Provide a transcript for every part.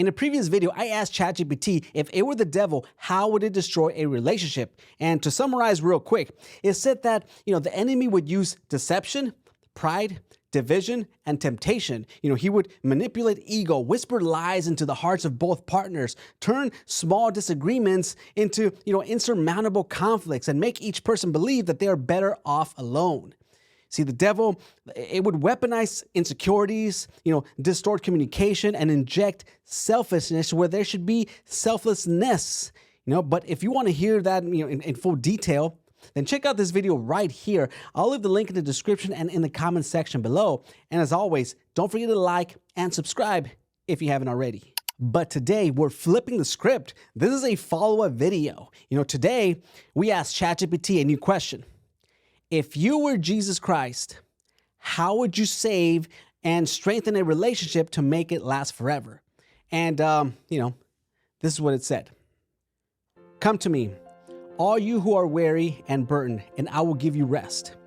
In a previous video, I asked ChatGPT if it were the devil, how would it destroy a relationship? And to summarize real quick, it said that, the enemy would use deception, pride, division, and temptation. He would manipulate ego, whisper lies into the hearts of both partners, turn small disagreements into, insurmountable conflicts, and make each person believe that they are better off alone. See, the devil, it would weaponize insecurities, distort communication, and inject selfishness where there should be selflessness. But if you want to hear that, in full detail, then check out this video right here. I'll leave the link in the description and in the comment section below. And as always, don't forget to like and subscribe if you haven't already. But today we're flipping the script. This is a follow-up video. Today we asked ChatGPT a new question. If you were Jesus Christ, how would you save and strengthen a relationship to make it last forever? And, this is what it said. Come to me, all you who are weary and burdened, and I will give you rest.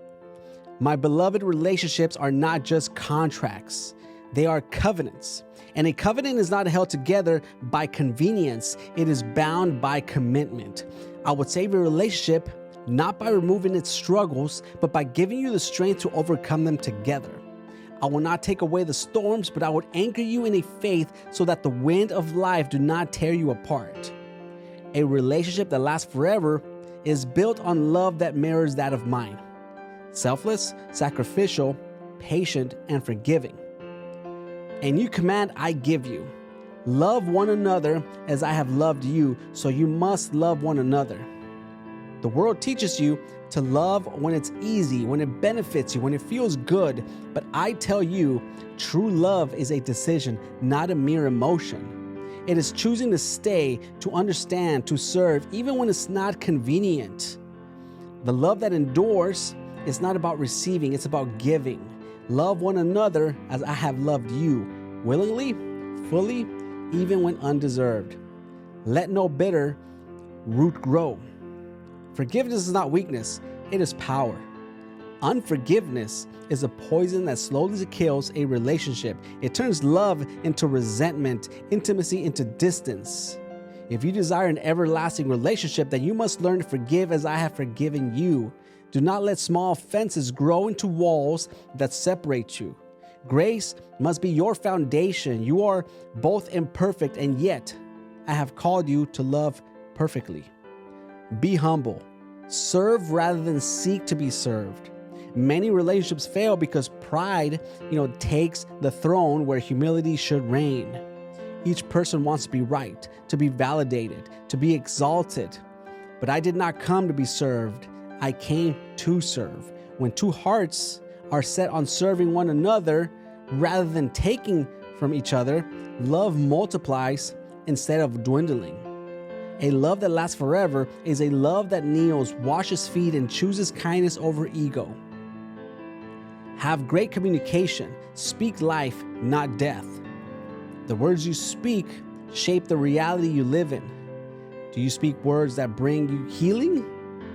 My beloved, relationships are not just contracts. They are covenants. And a covenant is not held together by convenience. It is bound by commitment. I would save a relationship not by removing its struggles, but by giving you the strength to overcome them together. I will not take away the storms, but I would anchor you in a faith so that the wind of life do not tear you apart. A relationship that lasts forever is built on love that mirrors that of mine. Selfless, sacrificial, patient, and forgiving. A new command I give you. Love one another as I have loved you, so you must love one another. The world teaches you to love when it's easy, when it benefits you, when it feels good. But I tell you, true love is a decision, not a mere emotion. It is choosing to stay, to understand, to serve, even when it's not convenient. The love that endures is not about receiving, it's about giving. Love one another as I have loved you, willingly, fully, even when undeserved. Let no bitter root grow. Forgiveness is not weakness, it is power. Unforgiveness is a poison that slowly kills a relationship. It turns love into resentment, intimacy into distance. If you desire an everlasting relationship, then you must learn to forgive as I have forgiven you. Do not let small fences grow into walls that separate you. Grace must be your foundation. You are both imperfect, and yet I have called you to love perfectly. Be humble. Serve rather than seek to be served. Many relationships fail because pride, takes the throne where humility should reign. Each person wants to be right, to be validated, to be exalted. But I did not come to be served. I came to serve. When two hearts are set on serving one another rather than taking from each other, love multiplies instead of dwindling. A love that lasts forever is a love that kneels, washes feet, and chooses kindness over ego. Have great communication. Speak life, not death. The words you speak shape the reality you live in. Do you speak words that bring you healing?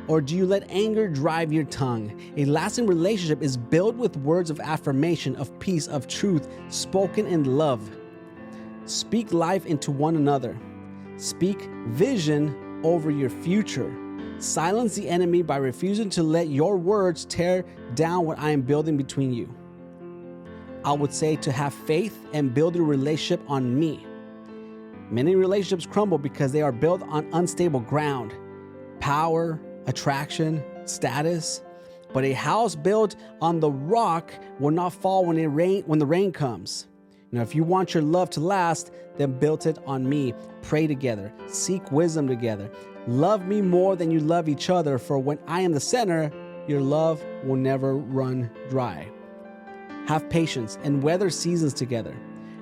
Or do you let anger drive your tongue? A lasting relationship is built with words of affirmation, of peace, of truth, spoken in love. Speak life into one another. Speak vision over your future. Silence the enemy by refusing to let your words tear down what I am building between you. I would say to have faith and build a relationship on me. Many relationships crumble because they are built on unstable ground. Power, attraction, status. But a house built on the rock will not fall when the rain comes. If you want your love to last, then build it on me. Pray together. Seek wisdom together. Love me more than you love each other, for when I am the center, your love will never run dry. Have patience and weather seasons together.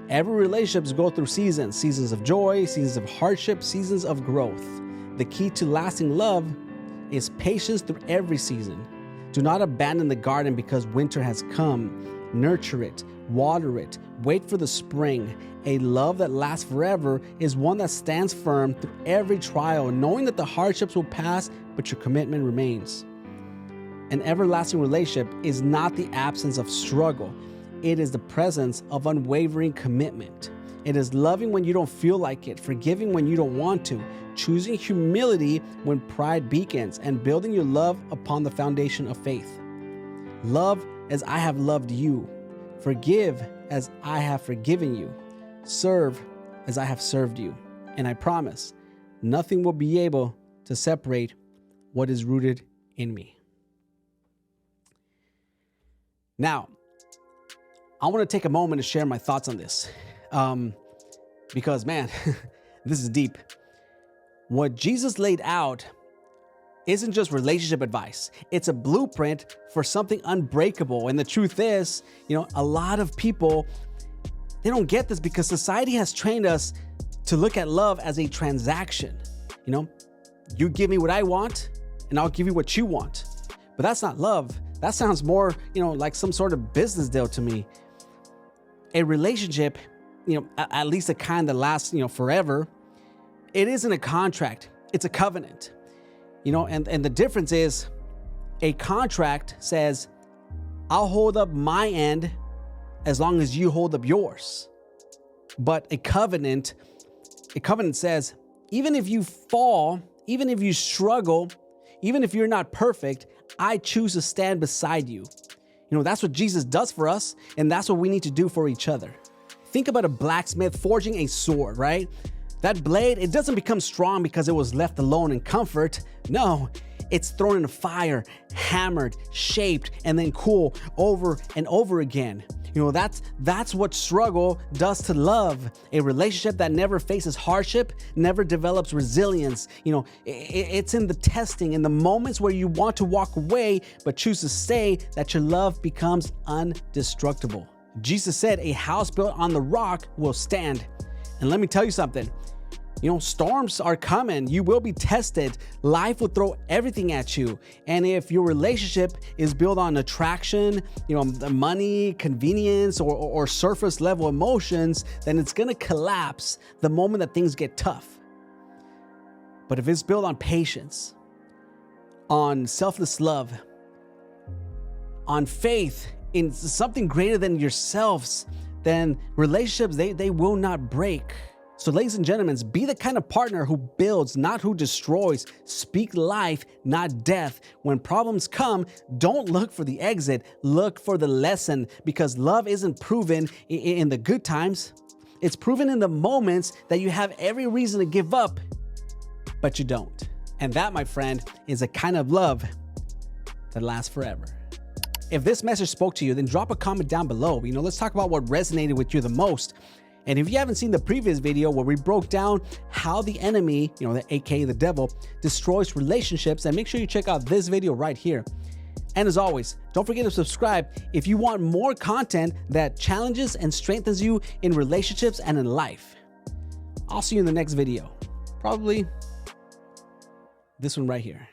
Every relationship goes through seasons of joy, seasons of hardship, seasons of growth. The key to lasting love is patience through every season. Do not abandon the garden because winter has come. Nurture it, water it, wait for the spring. A love that lasts forever is one that stands firm through every trial, knowing that the hardships will pass, but your commitment remains. An everlasting relationship is not the absence of struggle. It is the presence of unwavering commitment. It is loving when you don't feel like it, forgiving when you don't want to, choosing humility when pride beacons, and building your love upon the foundation of faith. Love as I have loved you. Forgive as I have forgiven you. Serve as I have served you. And I promise, nothing will be able to separate what is rooted in me. Now, I want to take a moment to share my thoughts on this. Because, man, this is deep. What Jesus laid out isn't just relationship advice. It's a blueprint for something unbreakable. And the truth is, a lot of people, they don't get this because society has trained us to look at love as a transaction. You give me what I want and I'll give you what you want. But that's not love. That sounds more, like some sort of business deal to me. A relationship, at least the kind that lasts, forever, it isn't a contract. It's a covenant. And the difference is a contract says, I'll hold up my end as long as you hold up yours. But a covenant says, even if you fall, even if you struggle, even if you're not perfect, I choose to stand beside you. That's what Jesus does for us, and that's what we need to do for each other. Think about a blacksmith forging a sword, right? That blade, it doesn't become strong because it was left alone in comfort. No, it's thrown in a fire, hammered, shaped, and then cool over and over again. That's what struggle does to love. A relationship that never faces hardship, never develops resilience. It's in the testing, in the moments where you want to walk away but choose to stay, that your love becomes indestructible. Jesus said a house built on the rock will stand. And let me tell you something. Storms are coming. You will be tested. Life will throw everything at you. And if your relationship is built on attraction, money, convenience, or surface level emotions, then it's going to collapse the moment that things get tough. But if it's built on patience, on selfless love, on faith in something greater than yourselves, then relationships, they will not break. So ladies and gentlemen, be the kind of partner who builds, not who destroys. Speak life, not death. When problems come, don't look for the exit, look for the lesson, because love isn't proven in the good times. It's proven in the moments that you have every reason to give up, but you don't. And that, my friend, is a kind of love that lasts forever. If this message spoke to you, then drop a comment down below. Let's talk about what resonated with you the most. And if you haven't seen the previous video where we broke down how the enemy, aka the devil, destroys relationships, then make sure you check out this video right here. And as always, don't forget to subscribe if you want more content that challenges and strengthens you in relationships and in life. I'll see you in the next video. Probably this one right here.